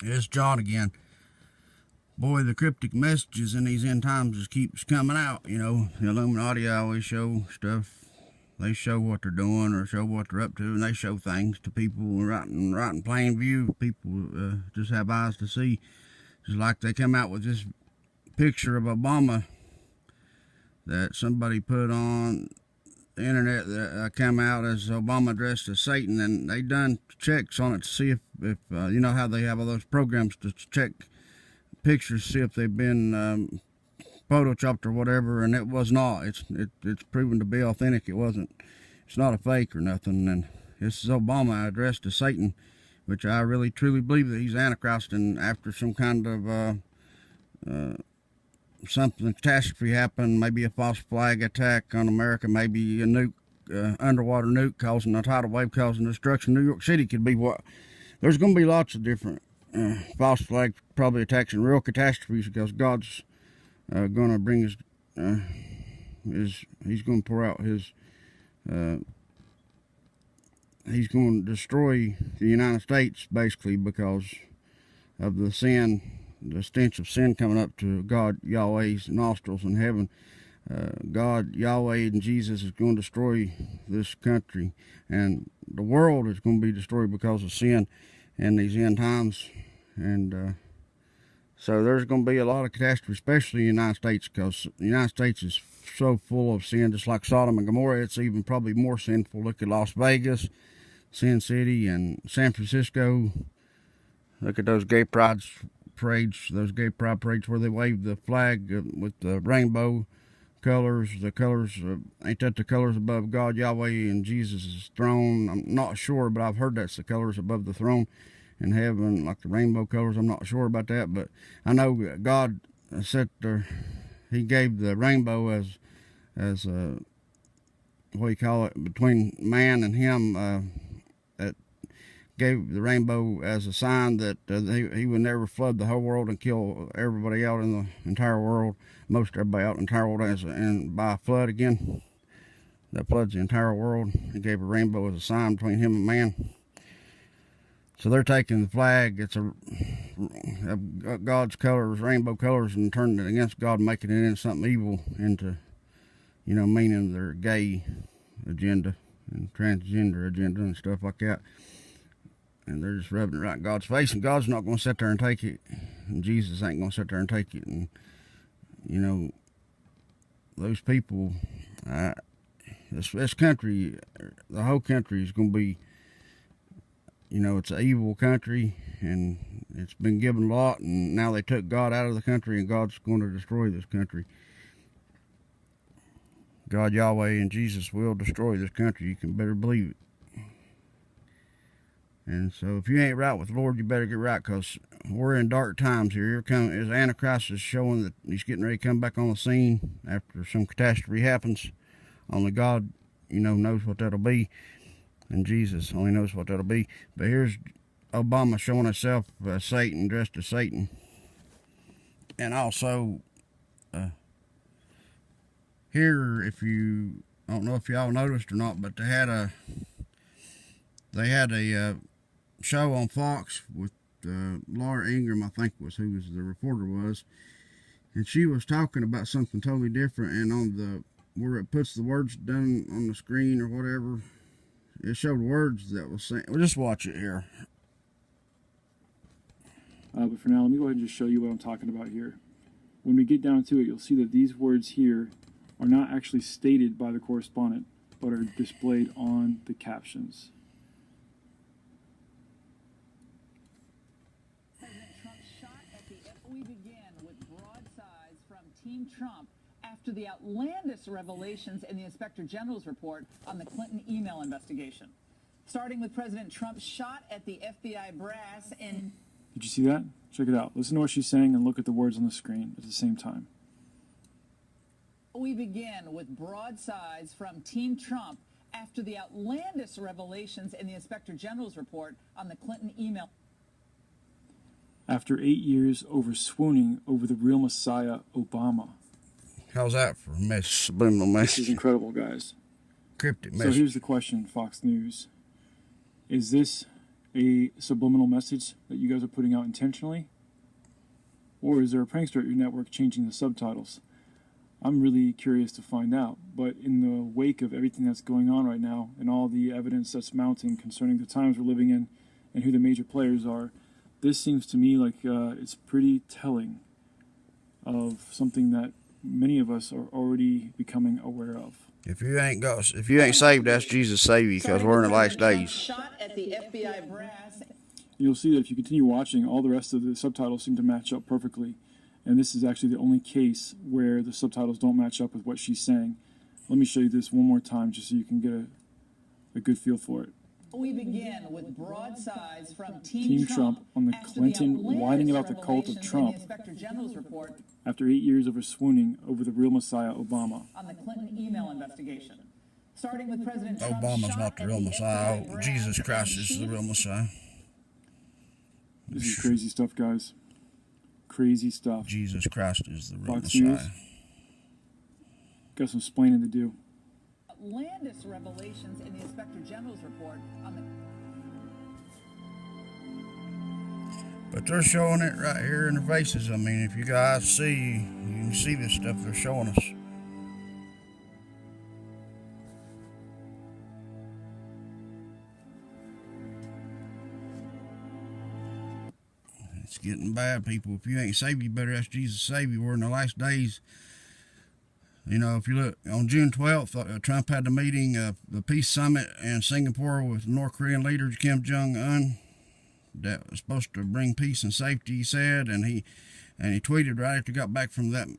It's John again. Boy, the cryptic messages in these end times just keeps coming out. You know, the Illuminati always show stuff. They show what they're doing or show what they're up to, and they show things to people right in plain view. People just have eyes to see. Just like they come out with this picture of Obama that somebody put on the internet that come out as Obama dressed as Satan, and they done checks on it to see if you know how they have all those programs to check pictures, see if they've been photoshopped or whatever, and it was not. It's proven to be authentic. It's not a fake or nothing. And this is Obama dressed as Satan, which I really truly believe that he's Antichrist, and after some kind of something catastrophe happened, maybe a false flag attack on America, maybe a nuke, underwater nuke causing a tidal wave causing destruction. New York City could be what. There's going to be lots of different false flag probably attacks and real catastrophes, because God's going to bring he's going to pour out his he's going to destroy the United States basically because of the sin, the stench of sin coming up to God Yahweh's nostrils in heaven. God Yahweh and Jesus is going to destroy this country, and the world is going to be destroyed because of sin in these end times. And so there's going to be a lot of catastrophe, especially in the United States, because the United States is so full of sin, just like Sodom and Gomorrah. It's even probably more sinful. Look at Las Vegas, Sin City, and San Francisco. Look at those gay pride parades where they wave the flag with the rainbow colors. The colors, ain't that the colors above God, Yahweh, and Jesus' throne? I'm not sure, but I've heard that's the colors above the throne in heaven, like the rainbow colors. I'm not sure about that, but I know God set there. He gave the rainbow as what do you call it, between man and him. That gave the rainbow as a sign that he would never flood the whole world and kill everybody out in the entire world, most everybody out in the entire world, and by a flood again that floods the entire world. He gave a rainbow as a sign between him and man. So they're taking the flag, it's God's colors, rainbow colors, and turning it against God, making it into something evil, into, you know, meaning their gay agenda and transgender agenda and stuff like that. And they're just rubbing it right in God's face, and God's not going to sit there and take it, and Jesus ain't going to sit there and take it. And, you know, those people, this country, the whole country is going to be, you know, it's an evil country, and it's been given a lot, and now they took God out of the country, and God's going to destroy this country. God, Yahweh, and Jesus will destroy this country. You can better believe it. And so if you ain't right with the Lord, you better get right, because we're in dark times here. As Antichrist is showing that he's getting ready to come back on the scene after some catastrophe happens. Only God, you know, knows what that'll be. And Jesus only knows what that'll be. But here's Obama showing himself as Satan, dressed as Satan. And also, here, I don't know if y'all noticed or not, but they had a show on Fox with Laura Ingraham, I think was who the reporter was. And she was talking about something totally different. And on where it puts the words down on the screen or whatever, it showed words that was saying. Well, just watch it here. But for now, let me go ahead and just show you what I'm talking about here. When we get down to it, you'll see that these words here are not actually stated by the correspondent, but are displayed on the captions. President Trump shot at the We begin with broadsides from Team Trump after the outlandish revelations in the Inspector General's report on the Clinton email investigation. Starting with President Trump's shot at the FBI brass in... Did you see that? Check it out. Listen to what she's saying and look at the words on the screen at the same time. We begin with broadsides from Team Trump after the outlandish revelations in the Inspector General's report on the Clinton email. After 8 years over swooning over the real Messiah, Obama. How's that for subliminal message? This is incredible, guys. Cryptic message. So here's the question, Fox News. Is this a subliminal message that you guys are putting out intentionally? Or is there a prankster at your network changing the subtitles? I'm really curious to find out. But in the wake of everything that's going on right now and all the evidence that's mounting concerning the times we're living in and who the major players are, this seems to me like it's pretty telling of something that many of us are already becoming aware of. If you ain't saved, ask Jesus to save you, because we're in the last days. Shot at the FBI brass. You'll see that if you continue watching, all the rest of the subtitles seem to match up perfectly. And this is actually the only case where the subtitles don't match up with what she's saying. Let me show you this one more time just so you can get a good feel for it. We begin with broadsides from Team Trump on the Clinton whining about the cult of Trump Inspector General's report after 8 years of her swooning over the real Messiah, Obama. on the Clinton email investigation. Starting with President Trump. Obama's not the real Messiah. Jesus Christ is the real Messiah. This is crazy stuff, guys. Crazy stuff. Jesus Christ is the real Fox Messiah. News. Got some explaining to do. Outlandish revelations in the Inspector General's report on the... But they're showing it right here in their faces. I mean, if you guys see, you can see this stuff they're showing us. It's getting bad, people. If you ain't saved, you better ask Jesus to save you. We're in the last days. You know, if you look, on June 12th, Trump had the meeting, the peace summit in Singapore with North Korean leader Kim Jong-un. That was supposed to bring peace and safety, he said, and he tweeted right after he got back from that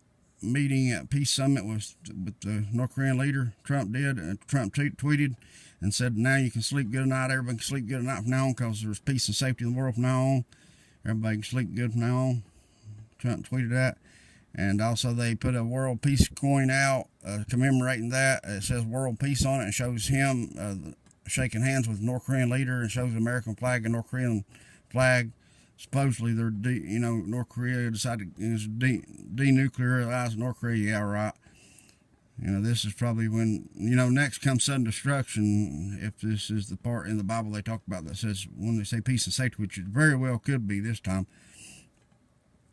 meeting at peace summit with the North Korean leader. Trump did, and Trump tweeted and said, "Now you can sleep good at night. Everybody can sleep good at night from now on, because there's peace and safety in the world from now on. Everybody can sleep good from now on." Trump tweeted that. And also they put a world peace coin out commemorating that. It says world peace on it, and shows him shaking hands with the North Korean leader, and shows the American flag and North Korean flag. Supposedly they're, North Korea decided to denuclearize North Korea. Yeah, right. This is probably when, next comes sudden destruction, if this is the part in the Bible they talk about that says, when they say peace and safety, which it very well could be this time.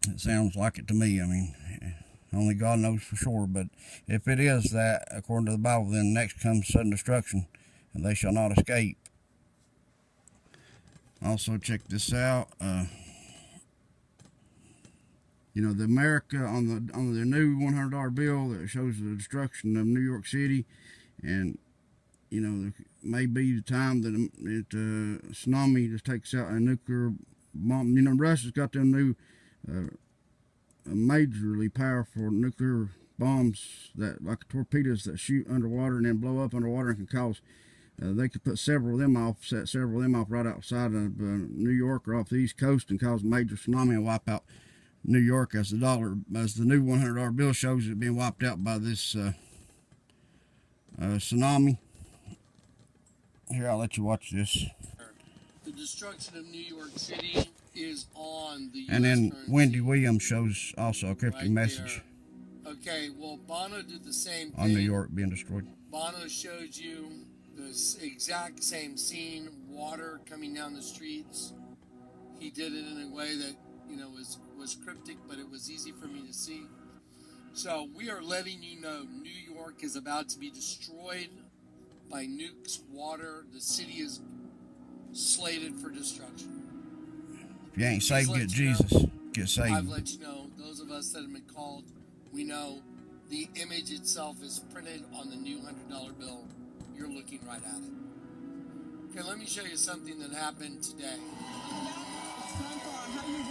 It sounds like it to me. I mean, only God knows for sure, but if it is that, according to the Bible, then next comes sudden destruction, and they shall not escape. Also, check this out. The America on the new $100 bill that shows the destruction of New York City, and there may be the time that tsunami just takes out a nuclear bomb. Russia's got them new majorly powerful nuclear bombs that, like torpedoes, that shoot underwater and then blow up underwater and can cause. They could set several of them off right outside of New York or off the East Coast and cause a major tsunami and wipe out New York, as the new $100 bill shows it being wiped out by this tsunami. Here, I'll let you watch this. The destruction of New York City is on the US And then currency. Wendy Williams shows also a cryptic Right message there. Okay, well, Bono did the same thing. on New York being destroyed. Bono showed you the exact same scene, water coming down the streets. He did it in a way that, was cryptic, but it was easy for me to see. So we are letting you know New York is about to be destroyed by nukes, water. The city is slated for destruction. If you ain't saved, get I've Jesus. Get saved. I've let you know, those of us that have been called, we know the image itself is printed on the new $100 bill. You're looking right at it. Okay, let me show you something that happened today.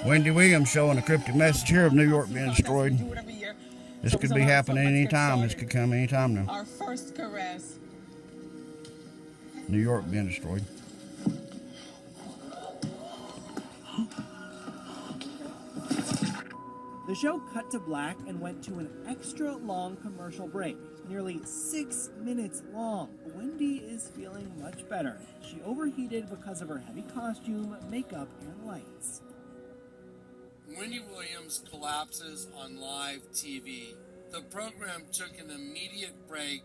Wendy Williams showing a cryptic message here of New York being destroyed. This could be happening anytime. This could come anytime now. Our first caress. New York being destroyed. The show cut to black and went to an extra long commercial break, nearly 6 minutes long. Wendy is feeling much better. She overheated because of her heavy costume, makeup, and lights. Wendy Williams collapses on live TV. The program took an immediate break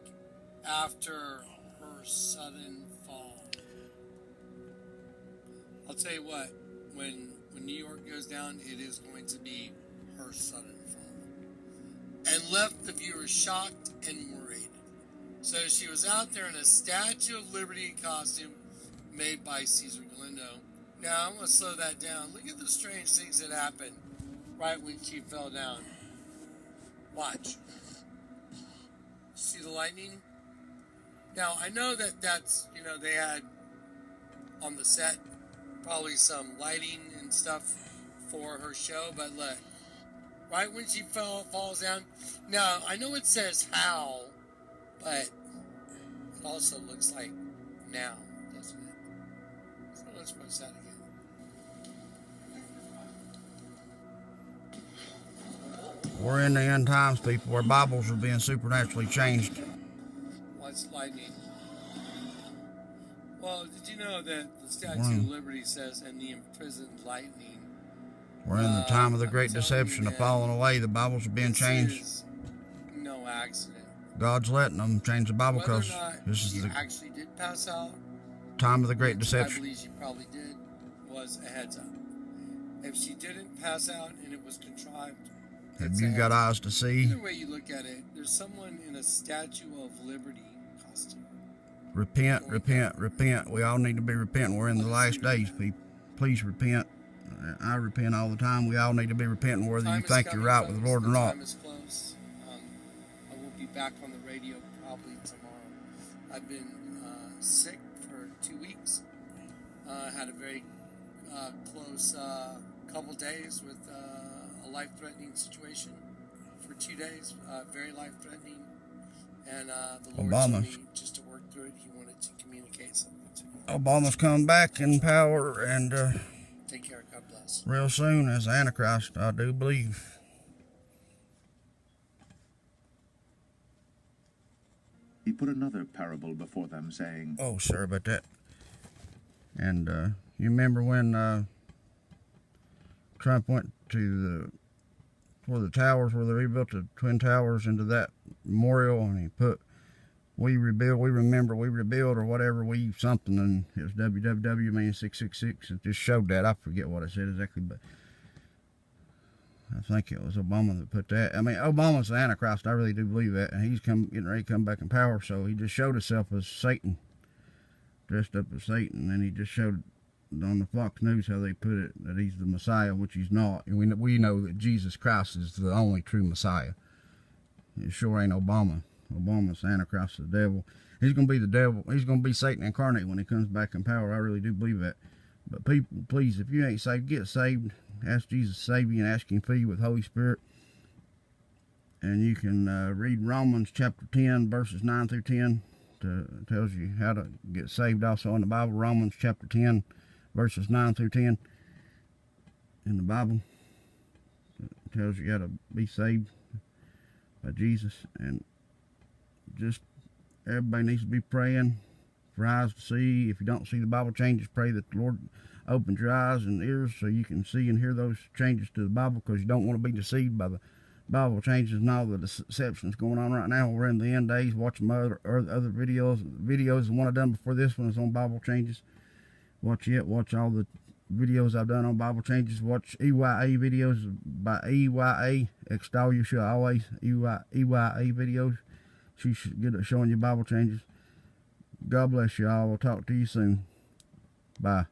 after her sudden fall. I'll tell you what, when New York goes down, it is going to be her sudden fall. And left the viewers shocked and worried. So she was out there in a Statue of Liberty costume made by Caesar Galindo. Now, I'm going to slow that down. Look at the strange things that happened right when she fell down. Watch. See the lightning? Now, I know that that's, they had on the set probably some lighting and stuff for her show, but look, right when she falls down. Now, I know it says how, but it also looks like now, doesn't it? So let's post that again. We're in the end times, people, where Bibles are being supernaturally changed. What's lightning? Well, did you know that the Statue of Liberty says, "and the imprisoned lightning"? We're in the time of the great deception, the falling away. The Bibles are being changed. No accident. God's letting them change the Bible because this is the actually did pass out. Time of the great I deception. believe she probably did. Was a heads up. If she didn't pass out and it was contrived, have you got eyes to see? Either way you look at it, there's someone in a Statue of Liberty costume. Repent, repent, repent. We all need to be repenting. We're in the last days, people. Please repent. I repent all the time. We all need to be repenting, whether you think you're right with the Lord or not. Time is close. I will be back on the radio probably tomorrow. I've been sick for 2 weeks. Had a very close couple days with a life-threatening situation for 2 days. Very life-threatening. And the Lord told me just to work through it. He wanted to communicate something to me. Obama's coming back in power, and take care. God bless. Real soon as Antichrist, I do believe. He put another parable before them, saying, Oh, sorry about that. And you remember when Trump went to the towers, where they rebuilt the Twin Towers, into that memorial, and he put, we rebuild, we remember, we rebuild, or whatever, something, and it was WWW meaning 666. It just showed that. I forget what it said exactly, but I think it was Obama that put that. I mean, Obama's the Antichrist. I really do believe that, and he's getting ready to come back in power. So he just showed himself as Satan, dressed up as Satan, and he just showed on the Fox News how they put it, that he's the Messiah, which he's not. And we know that Jesus Christ is the only true Messiah. It sure ain't Obama. Obama's the Antichrist, the devil. He's going to be the devil. He's going to be Satan incarnate when he comes back in power. I really do believe that. But people, please, if you ain't saved, get saved. Ask Jesus to save you and ask him to fill you with Holy Spirit. And you can read Romans chapter 10, verses 9 through 10. Tells you how to get saved also in the Bible. Romans chapter 10, verses 9 through 10 in the Bible. It tells you how to be saved by Jesus. And just everybody needs to be praying for eyes to see. If you don't see the Bible changes, pray that the Lord opens your eyes and ears so you can see and hear those changes to the Bible, because you don't want to be deceived by the Bible changes and all the deceptions going on right now. We're in the end days. Watch my other videos. The one I've done before this one is on Bible changes. Watch all the videos I've done on Bible changes. Watch EYA videos by EYA. Extol you shall always. EYA videos. She should get it showing you Bible changes. God bless you all. We'll talk to you soon. Bye.